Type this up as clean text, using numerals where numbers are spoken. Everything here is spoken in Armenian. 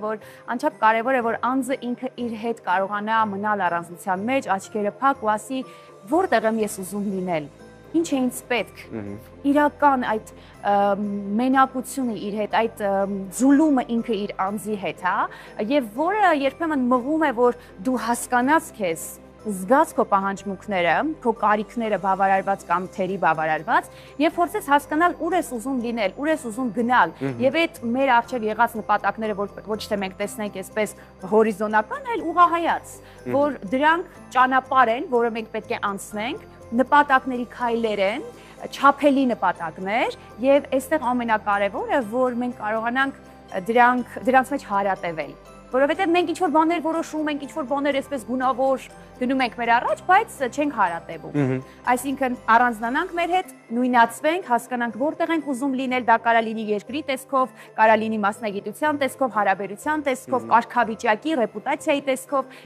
որ անչափ կարևոր է, որ անձը ինքը իր հետ կարողանա մնալ առանձնության մեջ, աչքերը փակ ու ասի, որտեղ եմ ես ուզում լինել, ինչ է ինձ պետք, իրական այդ մենակությունը իր հետ, այդ ձուլումը ինքը իր անձի հետ, հա, եւ որը երբեմն մղում է, որ դու հասկանաս քեզ, զգաց քո պահանջմունքները, քո կարիքները բավարարված կամ թերի բավարարված եւ փորձես հասկանալ ուր ես ուզում լինել, ուր ես ուզում գնալ եւ այդ մեր արժեվ եղած նպատակները ոչ թե մենք տեսնենք այսպես հորիզոնական, այլ ուղղահայաց, որ դրանք ճանապարհ են, որը մենք պետք է անցնենք, նպատակների քայլեր են, չափելի նպատակներ եւ այստեղ ամենակարևորը, որ մենք կարողանանք դրանց մեջ հարատևել որովհետև մենք ինչ-որ բաներ որոշում ենք, ինչ-որ բաներ այսպես գունավոր դնում ենք մեր առաջ, բայց չենք հարատևում։ Այսինքն առանձնանանք մեր հետ, նույնացվենք, հասկանանք որտեղ ենք ուզում լինել, դա կարա լինի երկրի տեսքով, կարա լինի մասնագիտության տեսքով, հարաբերության տեսքով, կարգավիճակի, ռեպուտացիայի տեսքով։